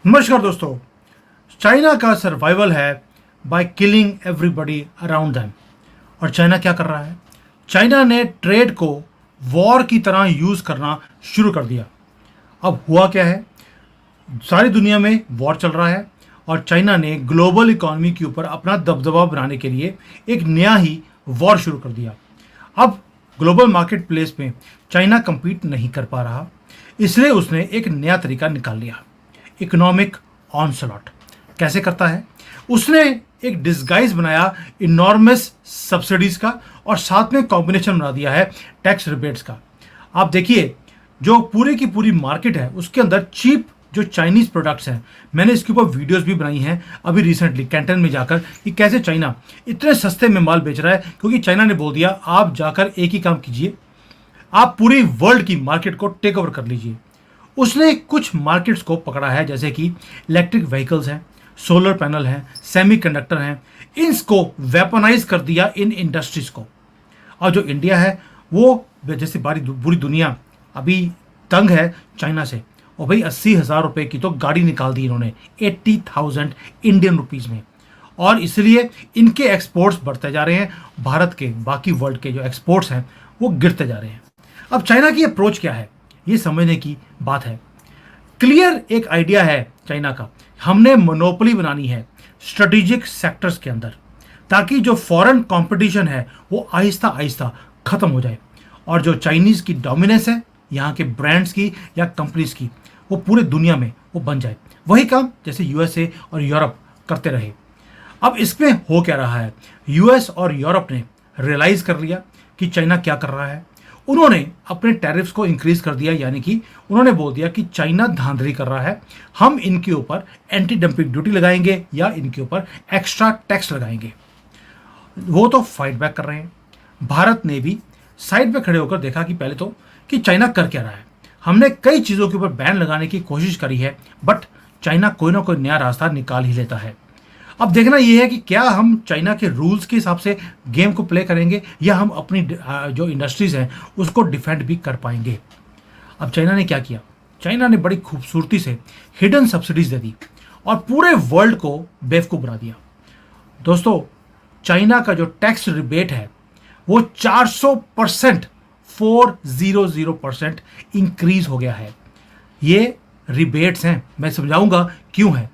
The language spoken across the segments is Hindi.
नमस्कार दोस्तों। चाइना का सर्वाइवल है by killing everybody around them. और चाइना क्या कर रहा है? चाइना ने ट्रेड को वॉर की तरह यूज करना शुरू कर दिया। अब हुआ क्या है? सारी दुनिया में वॉर चल रहा है और चाइना ने ग्लोबल इकोनॉमी के ऊपर अपना दबदबा बनाने के लिए एक नया ही वॉर शुरू कर दिया। अब ग्लोबल मार्केट प्लेस में चाइना compete नहीं कर पा रहा, इसलिए उसने एक नया तरीका निकाल लिया, इकोनॉमिक ऑनस्लॉट। कैसे करता है? उसने एक डिस्गाइज बनाया इनॉर्मस सब्सिडीज का और साथ में कॉम्बिनेशन बना दिया है टैक्स रिबेट्स का। आप देखिए, जो पूरी की पूरी मार्केट है उसके अंदर चीप जो चाइनीज प्रोडक्ट्स हैं, मैंने इसके ऊपर वीडियोस भी बनाई हैं अभी रिसेंटली कैंटन में जाकर कि कैसे चाइना इतने सस्ते में माल बेच रहा है, क्योंकि चाइना ने बोल दिया आप जाकर एक ही काम कीजिए, आप पूरी वर्ल्ड की मार्केट को टेक ओवर कर लीजिए। उसने कुछ मार्केट्स को पकड़ा है, जैसे कि इलेक्ट्रिक व्हीकल्स हैं, सोलर पैनल हैं, सेमीकंडक्टर हैं, इनको वेपनाइज कर दिया इन इंडस्ट्रीज को। और जो इंडिया है वो जैसे पूरी दुनिया अभी तंग है चाइना से, और भाई 80,000 रुपये की तो गाड़ी निकाल दी इन्होंने, 80,000 इंडियन रुपीज़ में। और इसलिए इनके एक्सपोर्ट्स बढ़ते जा रहे हैं, भारत के बाकी वर्ल्ड के जो एक्सपोर्ट्स हैं वो गिरते जा रहे हैं। अब चाइना की अप्रोच क्या है ये समझने की बात है। क्लियर एक आइडिया है चाइना का, हमने मोनोपोली बनानी है स्ट्रेटेजिक सेक्टर्स के अंदर, ताकि जो फॉरेन कंपटीशन है वो आहिस्ता आहिस्ता खत्म हो जाए और जो चाइनीज की डोमिनेंस है यहाँ के ब्रांड्स की या कंपनीज की, वो पूरे दुनिया में वो बन जाए। वही काम जैसे यूएसए और यूरोप करते रहे। अब इसमें हो क्या रहा है? यूएस और यूरोप ने रियलाइज कर लिया कि चाइना क्या कर रहा है। उन्होंने अपने टैरिफ्स को इंक्रीज कर दिया, यानी कि उन्होंने बोल दिया कि चाइना धांधली कर रहा है, हम इनके ऊपर एंटी डंपिंग ड्यूटी लगाएंगे या इनके ऊपर एक्स्ट्रा टैक्स लगाएंगे। वो तो फाइट बैक कर रहे हैं। भारत ने भी साइड पे खड़े होकर देखा कि पहले तो कि चाइना कर क्या रहा है। हमने कई चीज़ों के ऊपर बैन लगाने की कोशिश करी है, बट चाइना कोई ना कोई नया रास्ता निकाल ही लेता है। अब देखना यह है कि क्या हम चाइना के रूल्स के हिसाब से गेम को प्ले करेंगे या हम अपनी जो इंडस्ट्रीज हैं उसको डिफेंड भी कर पाएंगे। अब चाइना ने क्या किया? चाइना ने बड़ी खूबसूरती से हिडन सब्सिडीज दे दी और पूरे वर्ल्ड को बेवकूफ़ बना दिया। दोस्तों, चाइना का जो टैक्स रिबेट है वो 400%, 400% इंक्रीज हो गया है। ये रिबेट्स हैं, मैं समझाऊंगा क्यों है।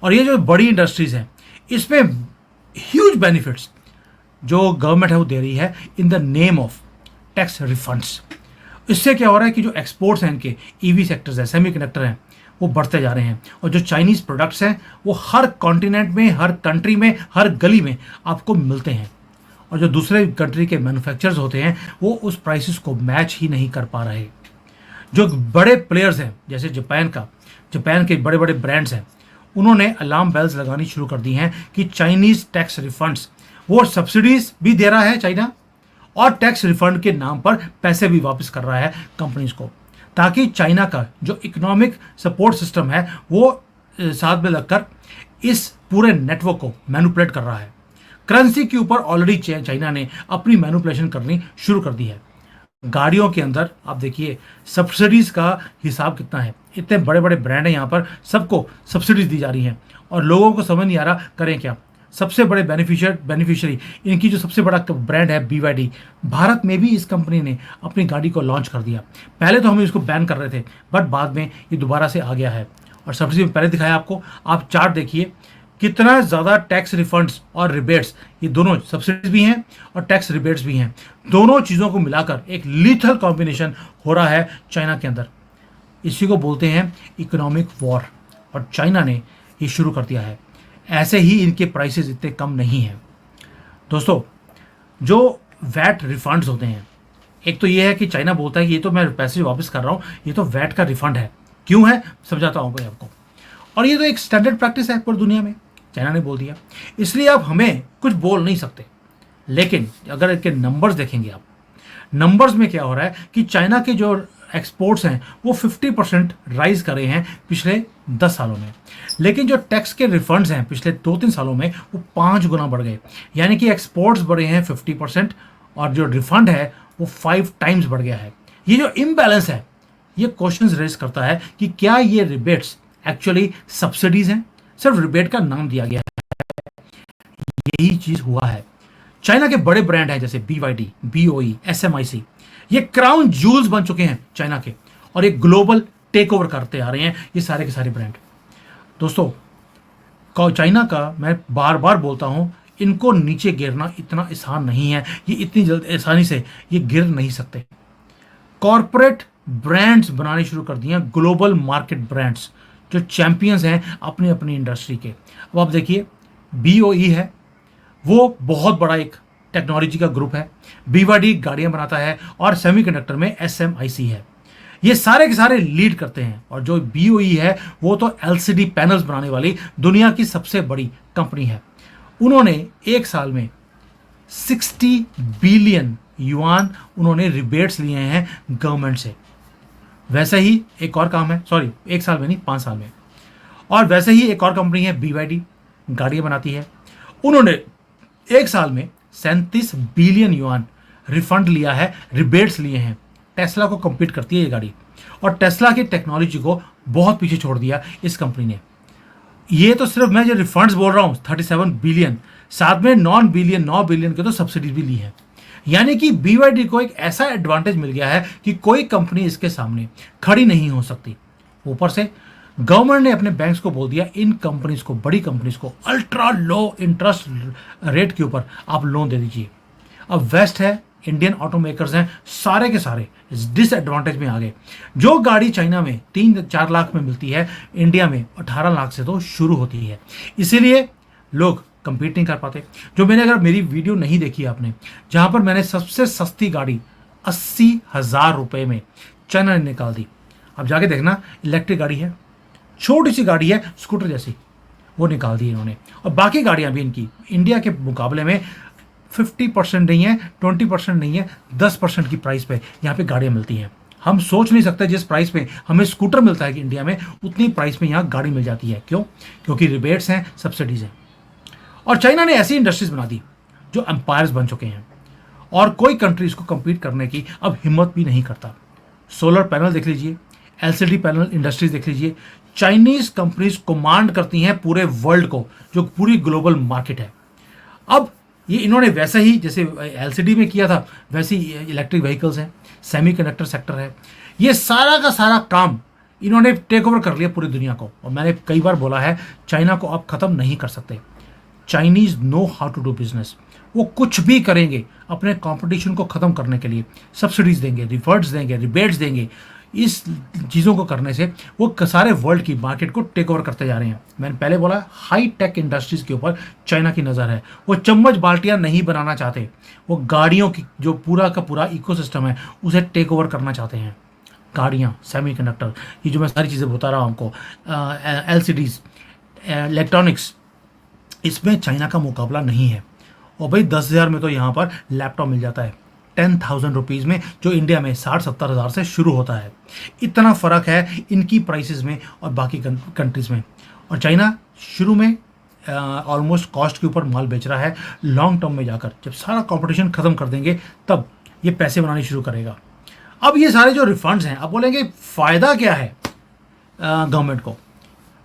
और ये जो बड़ी इंडस्ट्रीज हैं इसमें ह्यूज बेनिफिट्स जो गवर्नमेंट है वो दे रही है in the name of tax refunds. इससे क्या हो रहा है कि जो एक्सपोर्ट्स हैं इनके, ईवी सेक्टर्स हैं, सेमीकंडक्टर हैं, वो बढ़ते जा रहे हैं। और जो चाइनीज़ प्रोडक्ट्स हैं वो हर कॉन्टिनेंट में, हर कंट्री में, हर गली में आपको मिलते हैं। और जो दूसरे कंट्री के मैन्युफैक्चरर्स होते हैं वो उस प्राइसेस को मैच ही नहीं कर पा रहे। जो बड़े प्लेयर्स हैं जैसे जापान के बड़े बड़े ब्रांड्स हैं, उन्होंने अलार्म बेल्स लगानी शुरू कर दी हैं कि चाइनीज़ टैक्स रिफंड्स, वो सब्सिडीज भी दे रहा है चाइना और टैक्स रिफंड के नाम पर पैसे भी वापस कर रहा है कंपनीज को, ताकि चाइना का जो इकोनॉमिक सपोर्ट सिस्टम है वो साथ में लगकर इस पूरे नेटवर्क को मैनिपुलेट कर रहा है। करेंसी के ऊपर ऑलरेडी चाइना ने अपनी मैनिपुलेशन करनी शुरू कर दी है। गाड़ियों के अंदर आप देखिए सब्सिडीज का हिसाब कितना है। इतने बड़े बड़े ब्रांड हैं यहाँ पर, सबको सब्सिडीज दी जा रही हैं और लोगों को समझ नहीं आ रहा करें क्या। सबसे बड़े बेनिफिशियरी इनकी जो सबसे बड़ा ब्रांड है BYD, भारत में भी इस कंपनी ने अपनी गाड़ी को लॉन्च कर दिया। पहले तो हम इसको बैन कर रहे थे, बट बाद में ये दोबारा से आ गया है। और सब्सिडी में पहले दिखाया आपको, आप चार्ट देखिए कितना ज़्यादा टैक्स रिफंड्स और रिबेट्स, ये दोनों सब्सिडीज भी हैं और टैक्स रिबेट्स भी हैं, दोनों चीज़ों को मिलाकर एक लीथल कॉम्बिनेशन हो रहा है चाइना के अंदर। इसी को बोलते हैं इकोनॉमिक वॉर, और चाइना ने ये शुरू कर दिया है। ऐसे ही इनके प्राइसेस इतने कम नहीं हैं। दोस्तों, जो वैट रिफंड्स होते हैं, एक तो ये है कि चाइना बोलता है कि ये तो मैं पैसे वापस कर रहा हूँ, ये तो वैट का रिफंड है। क्यों है समझाता हूँ भाई आपको। और ये तो एक स्टैंडर्ड प्रैक्टिस है पूरी दुनिया में, चाइना ने बोल दिया, इसलिए आप हमें कुछ बोल नहीं सकते। लेकिन अगर इनके नंबर्स देखेंगे आप, नंबर्स में क्या हो रहा है कि चाइना के जो एक्सपोर्ट्स हैं वो 50% राइज कर रहे हैं पिछले 10 सालों में, लेकिन जो टैक्स के रिफंड्स हैं पिछले 2-3 सालों में वो 5 गुना बढ़ गए। यानी कि एक्सपोर्ट्स बढ़े हैं 50% और जो रिफंड है वो 5 टाइम्स बढ़ गया है। ये जो इम्बैलेंस है ये क्वेश्चंस रेज करता है कि क्या ये रिबेट्स एक्चुअली सब्सिडीज हैं, सिर्फ रिबेट का नाम दिया गया है। यही चीज हुआ है। चाइना के बड़े ब्रांड हैं जैसे BYD, BOE, SMIC, ये क्राउन जूल्स बन चुके हैं चाइना के, और एक ग्लोबल टेक ओवर करते आ रहे हैं ये सारे के सारे ब्रांड। दोस्तों, चाइना का मैं बार बार बोलता हूं, इनको नीचे गिरना इतना आसान नहीं है, ये इतनी जल्द आसानी से ये गिर नहीं सकते। कॉरपोरेट ब्रांड्स बनाने शुरू कर दिए, ग्लोबल मार्केट ब्रांड्स जो चैंपियंस हैं अपनी अपनी इंडस्ट्री के। अब आप देखिए, BOE है, वो बहुत बड़ा एक टेक्नोलॉजी का ग्रुप है। BYD गाड़ियां बनाता है, और सेमीकंडक्टर में SMIC है। ये सारे के सारे लीड करते हैं। और जो BOE है वो तो LCD पैनल्स बनाने वाली दुनिया की सबसे बड़ी कंपनी है। उन्होंने एक साल में 60 बिलियन युआन उन्होंने रिबेट्स लिए हैं गवर्नमेंट से। वैसे ही एक और काम है, सॉरी एक साल में नहीं, 5 साल में। और वैसे ही एक और कंपनी है BYD, गाड़ियां बनाती है। उन्होंने एक साल में 37 बिलियन युआन रिफंड लिया है, रिबेट्स लिए हैं। टेस्ला को कम्पीट करती है ये गाड़ी, और टेस्ला की टेक्नोलॉजी को बहुत पीछे छोड़ दिया इस कंपनी ने। ये तो सिर्फ मैं जो रिफंड्स बोल रहा हूँ 37 बिलियन, साथ में 9 बिलियन के तो सब्सिडीज भी ली है। यानी कि BYD को एक ऐसा एडवांटेज मिल गया है कि कोई कंपनी इसके सामने खड़ी नहीं हो सकती। ऊपर से गवर्नमेंट ने अपने बैंक्स को बोल दिया, इन कंपनीज को, बड़ी कंपनीज को अल्ट्रा लो इंटरेस्ट रेट के ऊपर आप लोन दे दीजिए। अब वेस्ट है, इंडियन ऑटोमेकर्स हैं, सारे के सारे इस डिसएडवांटेज में आ गए। जो गाड़ी चाइना में 3-4 लाख में मिलती है, इंडिया में 18 लाख से तो शुरू होती है। इसीलिए लोग कंपीट नहीं कर पाते। जो मैंने, अगर मेरी वीडियो नहीं देखी आपने, जहां पर मैंने सबसे सस्ती गाड़ी 80,000 रुपए में चाइना ने निकाल दी, अब जाके देखना, इलेक्ट्रिक गाड़ी है, छोटी सी गाड़ी है, स्कूटर जैसी, वो निकाल दी इन्होंने। और बाकी गाड़ियां भी इनकी इंडिया के मुकाबले में 50% नहीं है, 20% नहीं है, 10% की प्राइस पे यहाँ पे गाड़ियाँ मिलती हैं। हम सोच नहीं सकते जिस प्राइस पे हमें स्कूटर मिलता है कि इंडिया में, उतनी प्राइस में यहाँ गाड़ी मिल जाती है। क्यों? क्योंकि रिबेट्स हैं, सब्सिडीज हैं। और चाइना ने ऐसी इंडस्ट्रीज बना दी जो एम्पायर्स बन चुके हैं, और कोई कंट्री इसको कम्पीट करने की अब हिम्मत भी नहीं करता। सोलर पैनल देख लीजिए, LCD पैनल इंडस्ट्रीज देख लीजिए, चाइनीज कंपनीज कमांड करती हैं पूरे वर्ल्ड को, जो पूरी ग्लोबल मार्केट है। अब ये इन्होंने वैसे ही जैसे LCD में किया था, वैसे ही इलेक्ट्रिक व्हीकल्स हैं, सेमीकंडक्टर सेक्टर है, ये सारा का सारा काम इन्होंने टेक ओवर कर लिया पूरी दुनिया को। और मैंने कई बार बोला है, चाइना को आप खत्म नहीं कर सकते। Chinese know how to do business. वो कुछ भी करेंगे अपने कंपटीशन को खत्म करने के लिए, सब्सिडीज देंगे, रिफंड्स देंगे, रिबेट्स देंगे। इस चीज़ों को करने से वो सारे वर्ल्ड की मार्केट को टेक ओवर करते जा रहे हैं। मैंने पहले बोला, हाई टेक इंडस्ट्रीज के ऊपर चाइना की नज़र है। वो चम्मच बाल्टियां नहीं बनाना चाहते, वो गाड़ियों की जो पूरा का पूरा इकोसिस्टम है उसे टेक ओवर करना चाहते हैं। गाड़ियाँ, सेमीकंडक्टर, ये जो मैं सारी चीज़ें बता रहा हूँ आपको, LCDs, इलेक्ट्रॉनिक्स, इसमें चाइना का मुकाबला नहीं है। और भाई 10,000 में तो यहाँ पर लैपटॉप मिल जाता है, 10,000 रुपीज़ में, जो इंडिया में 60-70 हज़ार से शुरू होता है। इतना फ़र्क है इनकी प्राइसेस में और बाकी कंट्रीज़ में। और चाइना शुरू में ऑलमोस्ट कॉस्ट के ऊपर माल बेच रहा है। लॉन्ग टर्म में जाकर जब सारा कंपटीशन ख़त्म कर देंगे, तब ये पैसे बनाने शुरू करेगा। अब ये सारे जो रिफंड्स हैं, आप बोलेंगे फ़ायदा क्या है गवर्नमेंट को?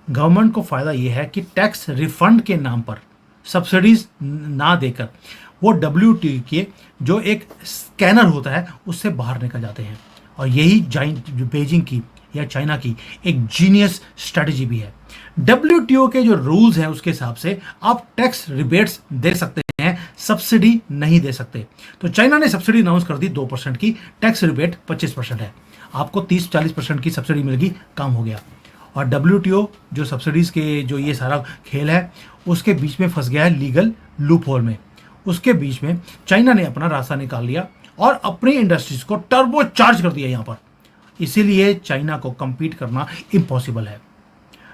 गवर्नमेंट को फ़ायदा ये है कि टैक्स रिफंड के नाम पर सब्सिडीज ना देकर वो WTO के जो एक स्कैनर होता है उससे बाहर निकल जाते हैं। और यही बेजिंग की या चाइना की एक जीनियस स्ट्रेटजी भी है। WTO के जो रूल्स हैं उसके हिसाब से आप टैक्स रिबेट्स दे सकते हैं, सब्सिडी नहीं दे सकते। तो चाइना ने सब्सिडी अनाउंस कर दी 2% की, टैक्स रिबेट 25% है। आपको 30-40% की सब्सिडी मिलेगी, काम हो गया। और WTO जो सब्सिडीज़ के जो ये सारा खेल है उसके बीच में फंस गया है लीगल लूप होल में। उसके बीच में चाइना ने अपना रास्ता निकाल लिया और अपनी इंडस्ट्रीज को टर्बो चार्ज कर दिया यहाँ पर। इसीलिए चाइना को compete करना इम्पॉसिबल है।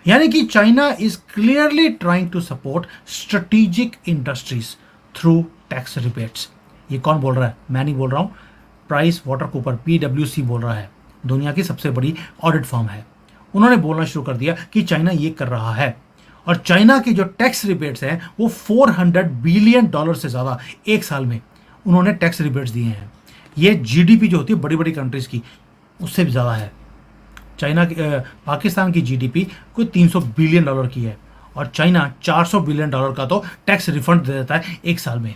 यानी कि China is clearly trying to support strategic industries through tax rebates. ये कौन बोल रहा है? मैं नहीं बोल रहा हूँ, प्राइस वाटर कूपर PwC बोल रहा है, दुनिया की सबसे बड़ी ऑडिट फर्म है। उन्होंने बोलना शुरू कर दिया कि चाइना ये कर रहा है। और चाइना के जो टैक्स रिबेट्स हैं वो $400 बिलियन से ज़्यादा एक साल में उन्होंने टैक्स रिबेट्स दिए हैं। ये GDP जो होती है बड़ी बड़ी कंट्रीज़ की, उससे भी ज़्यादा है। पाकिस्तान की जीडीपी कोई $300 बिलियन की है और चाइना $400 बिलियन का तो टैक्स रिफंड दे देता है एक साल में।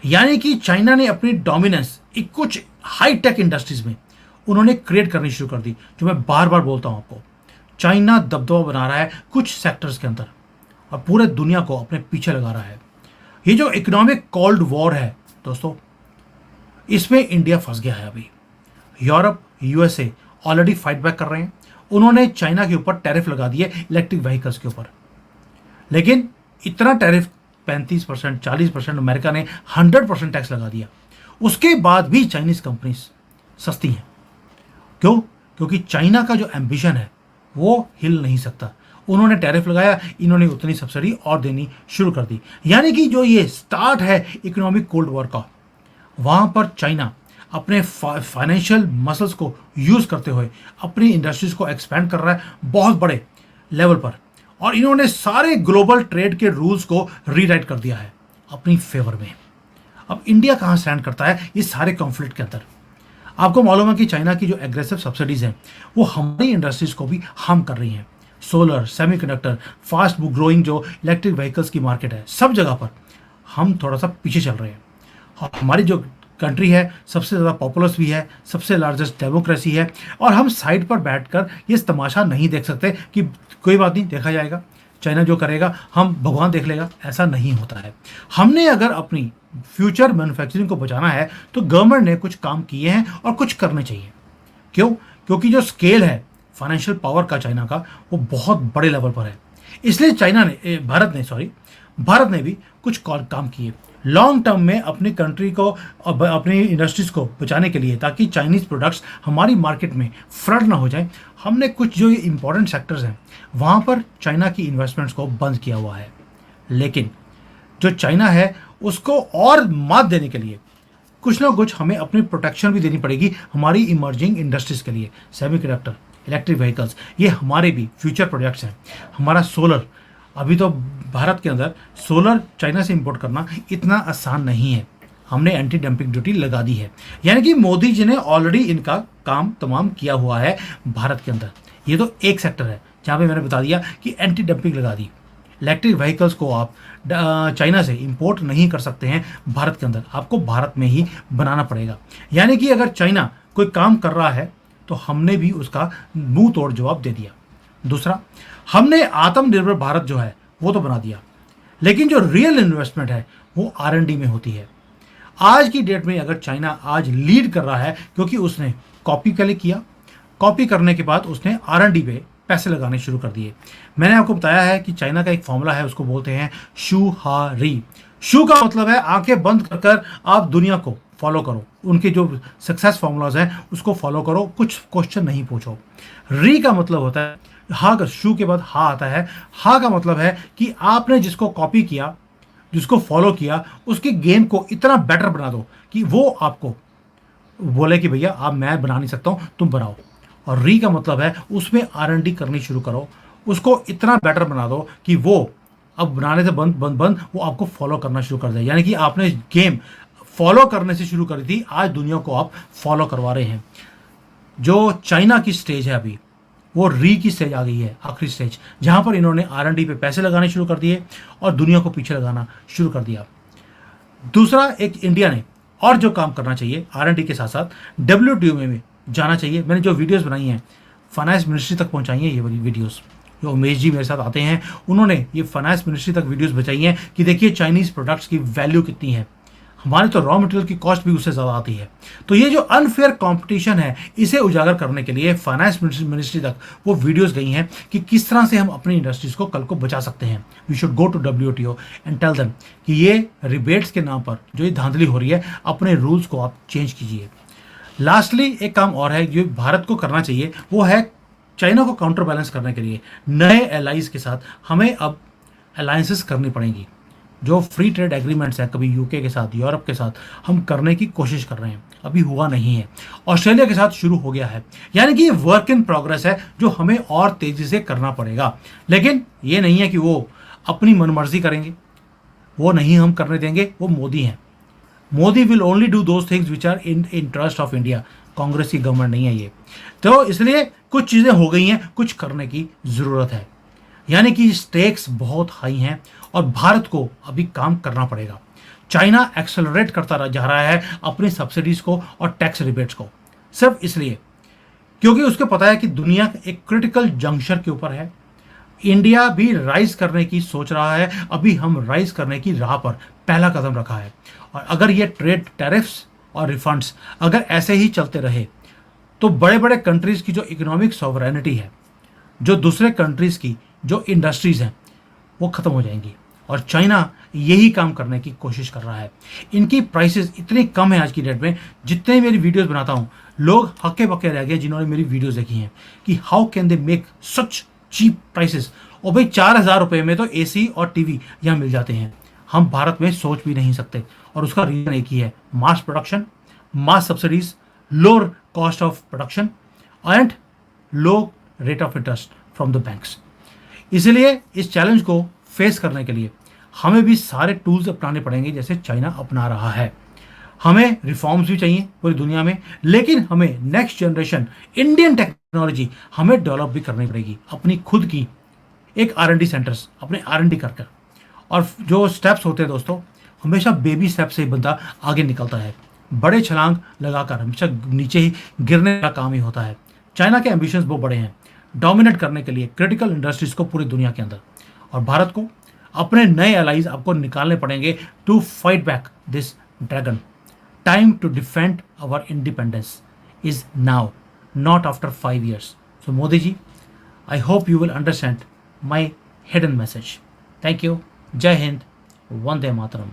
यानी कि चाइना ने अपनी डोमिनेंस एक कुछ हाई टेक इंडस्ट्रीज में उन्होंने क्रिएट करनी शुरू कर दी। जो मैं बार बार बोलता हूं आपको, चाइना दबदबा बना रहा है कुछ सेक्टर्स के अंदर और पूरे दुनिया को अपने पीछे लगा रहा है। ये जो इकोनॉमिक कोल्ड वॉर है दोस्तों, इसमें इंडिया फंस गया है। अभी Europe, USA already fight back कर रहे हैं। उन्होंने चाइना के ऊपर टैरिफ लगा दिए इलेक्ट्रिक व्हीकल्स के ऊपर, लेकिन इतना टैरिफ 35%, 40%, अमेरिका ने 100% टैक्स लगा दिया। उसके बाद भी चाइनीज कंपनीज सस्ती हैं। क्यों? क्योंकि चाइना का जो एम्बिशन है वो हिल नहीं सकता। उन्होंने टैरिफ लगाया, इन्होंने उतनी सब्सिडी और देनी शुरू कर दी। यानी कि जो ये स्टार्ट है इकोनॉमिक कोल्ड वॉर का, वहां पर चाइना अपने फाइनेंशियल मसल्स को यूज करते हुए अपनी इंडस्ट्रीज को एक्सपेंड कर रहा है बहुत बड़े लेवल पर, और इन्होंने सारे ग्लोबल ट्रेड के रूल्स को रीराइट कर दिया है अपनी फेवर में। अब इंडिया कहां स्टैंड करता है इस सारे कॉन्फ्लिक्ट के अंदर? आपको मालूम है कि चाइना की जो एग्रेसिव सब्सिडीज हैं वो हमारी इंडस्ट्रीज को भी हार्म कर रही हैं। सोलर, सेमीकंडक्टर, फास्ट ग्रोइंग जो इलेक्ट्रिक व्हीकल्स की मार्केट है, सब जगह पर हम थोड़ा सा पीछे चल रहे हैं। और हमारी जो कंट्री है सबसे ज़्यादा पॉपुलस भी है, सबसे लार्जेस्ट डेमोक्रेसी है, और हम साइड पर बैठकर ये तमाशा नहीं देख सकते कि कोई बात नहीं, देखा जाएगा, चाइना जो करेगा हम भगवान देख लेगा। ऐसा नहीं होता है। हमने अगर अपनी फ्यूचर मैन्युफैक्चरिंग को बचाना है तो गवर्नमेंट ने कुछ काम किए हैं और कुछ करने चाहिए। क्यों? क्योंकि जो स्केल है फाइनेंशियल पावर का चाइना का, वो बहुत बड़े लेवल पर है। इसलिए भारत ने भी कुछ काम किए लॉन्ग टर्म में अपनी कंट्री को, अपनी इंडस्ट्रीज को बचाने के लिए, ताकि चाइनीज प्रोडक्ट्स हमारी मार्केट में फ्लड ना हो जाए। हमने कुछ जो इंपॉर्टेंट सेक्टर्स हैं वहाँ पर चाइना की इन्वेस्टमेंट्स को बंद किया हुआ है। लेकिन जो चाइना है उसको और मात देने के लिए कुछ ना कुछ हमें अपनी प्रोटेक्शन भी देनी पड़ेगी हमारी इमर्जिंग इंडस्ट्रीज के लिए। सेमीकंडक्टर, इलेक्ट्रिक व्हीकल्स, ये हमारे भी फ्यूचर प्रोजेक्ट्स हैं। हमारा सोलर, अभी तो भारत के अंदर सोलर चाइना से इंपोर्ट करना इतना आसान नहीं है। हमने एंटी डंपिंग ड्यूटी लगा दी है। यानी कि मोदी जी ने ऑलरेडी इनका काम तमाम किया हुआ है भारत के अंदर। ये तो एक सेक्टर है जहाँ पे मैंने बता दिया कि एंटी डंपिंग लगा दी। इलेक्ट्रिक व्हीकल्स को आप चाइना से इंपोर्ट नहीं कर सकते हैं भारत के अंदर, आपको भारत में ही बनाना पड़ेगा। यानी कि अगर चाइना कोई काम कर रहा है तो हमने भी उसका मुंह तोड़ जवाब दे दिया। दूसरा, हमने आत्मनिर्भर भारत जो है वो तो बना दिया, लेकिन जो रियल इन्वेस्टमेंट है वो R&D में होती है। आज की डेट में अगर चाइना आज लीड कर रहा है क्योंकि उसने कॉपी पहले किया, कॉपी करने के बाद उसने R&D पे पैसे लगाने शुरू कर दिए। मैंने आपको बताया है कि चाइना का एक फॉर्मूला है, उसको बोलते हैं शू हा री। शू का मतलब है आंखें बंद कर आप दुनिया को फॉलो करो, उनके जो सक्सेस फॉर्मूलाज हैं उसको फॉलो करो, कुछ क्वेश्चन नहीं पूछो। री का मतलब होता है, हा का शू के बाद हा आता है। हा का मतलब है कि आपने जिसको कॉपी किया, जिसको फॉलो किया, उसके गेम को इतना बेटर बना दो कि वो आपको बोले कि भैया आप, मैं बना नहीं सकता हूँ, तुम बनाओ। और री का मतलब है उसमें R&D करनी शुरू करो, उसको इतना बेटर बना दो कि वो अब बनाने से बंद वो आपको फॉलो करना शुरू कर दे। यानी कि आपने गेम फॉलो करने से शुरू करी थी, आज दुनिया को आप फॉलो करवा रहे हैं। जो चाइना की स्टेज है अभी, वो री की स्टेज आ गई है, आखिरी स्टेज, जहां पर इन्होंने R&D पे पैसे लगाने शुरू कर दिए और दुनिया को पीछे लगाना शुरू कर दिया। दूसरा, एक इंडिया ने और जो काम करना चाहिए R&D के साथ साथ WTO में जाना चाहिए। मैंने जो वीडियोस बनाई हैं फाइनेंस मिनिस्ट्री तक पहुंचाई हैं, ये वाली वीडियोस जो उमेश जी मेरे साथ आते हैं, उन्होंने ये फाइनेंस मिनिस्ट्री तक वीडियोस बचाई हैं कि देखिए चाइनीज प्रोडक्ट्स की वैल्यू कितनी है, हमारे तो रॉ मटेरियल की कॉस्ट भी उससे ज़्यादा आती है। तो ये जो अनफेयर कंपटीशन है, इसे उजागर करने के लिए फाइनेंस मिनिस्ट्री तक वो वीडियोस गई हैं कि किस तरह से हम अपनी इंडस्ट्रीज को कल को बचा सकते हैं। We should go to WTO and tell them कि ये रिबेट्स के नाम पर जो ये धांधली हो रही है, अपने रूल्स को आप चेंज कीजिए। लास्टली एक काम और है जो भारत को करना चाहिए, वो है चाइना को काउंटर बैलेंस करने के लिए नए एलाइज के साथ हमें अब अलायंसेस करनी पड़ेंगी। जो फ्री ट्रेड एग्रीमेंट्स हैं, कभी यूके के साथ, यूरोप के साथ हम करने की कोशिश कर रहे हैं, अभी हुआ नहीं है। ऑस्ट्रेलिया के साथ शुरू हो गया है, यानी कि ये वर्क इन प्रोग्रेस है जो हमें और तेजी से करना पड़ेगा। लेकिन ये नहीं है कि वो अपनी मनमर्जी करेंगे, वो नहीं हम करने देंगे। वो मोदी हैं। Modi will only do those things which are in interest of India. Congress की गवर्नमेंट नहीं है ये। तो इसलिए कुछ चीज़ें हो गई हैं, कुछ करने की ज़रूरत है, यानी कि स्टेक्स बहुत हाई हैं और भारत को अभी काम करना पड़ेगा। चाइना एक्सेलरेट करता जा रहा है अपनी सब्सिडीज को और टैक्स रिबेट्स को, सिर्फ इसलिए क्योंकि उसको पता है कि दुनिया एक क्रिटिकल जंक्शन के ऊपर है। इंडिया भी राइज करने की सोच रहा है, अभी हम राइज करने की राह पर पहला कदम रखा है। और अगर ये ट्रेड टैरिफ्स और रिफंड्स अगर ऐसे ही चलते रहे तो बड़े बड़े कंट्रीज की जो इकोनॉमिक सॉवरेनिटी है, जो दूसरे कंट्रीज की जो इंडस्ट्रीज हैं, वो खत्म हो जाएंगी। और चाइना यही काम करने की कोशिश कर रहा है। इनकी प्राइसेस इतनी कम है आज की डेट में, जितने मेरी वीडियोस बनाता हूँ लोग हक्के बक्के रह गए जिन्होंने मेरी वीडियोस देखी हैं कि how can they make such cheap prices. और भाई 4,000 रुपये में तो एसी और टीवी यहाँ मिल जाते हैं, हम भारत में सोच भी नहीं सकते। और उसका रीज़न एक ही है, mass production, mass subsidies, lower cost of production and low rate of interest from the banks. इसलिए इस चैलेंज को फेस करने के लिए हमें भी सारे टूल्स अपनाने पड़ेंगे जैसे चाइना अपना रहा है। हमें रिफॉर्म्स भी चाहिए पूरी दुनिया में, लेकिन हमें नेक्स्ट जनरेशन इंडियन टेक्नोलॉजी हमें डेवलप भी करनी पड़ेगी, अपनी खुद की एक R&D सेंटर्स, अपने R&D कर कर। और जो स्टेप्स होते हैं दोस्तों, हमेशा बेबी स्टेप से ही बंदा आगे निकलता है, बड़े छलांग लगाकर हमेशा नीचे ही गिरने का काम ही होता है। चाइना के एम्बिशंस बहुत बड़े हैं, डोमिनेट करने के लिए क्रिटिकल इंडस्ट्रीज को पूरी दुनिया के अंदर। और भारत को अपने नए एलाइज आपको निकालने पड़ेंगे to fight back this dragon. Time to defend our independence is now, not after 5 years. So Modi ji, I hope you will understand my hidden message. Thank you. Jai Hind. Vande Mataram.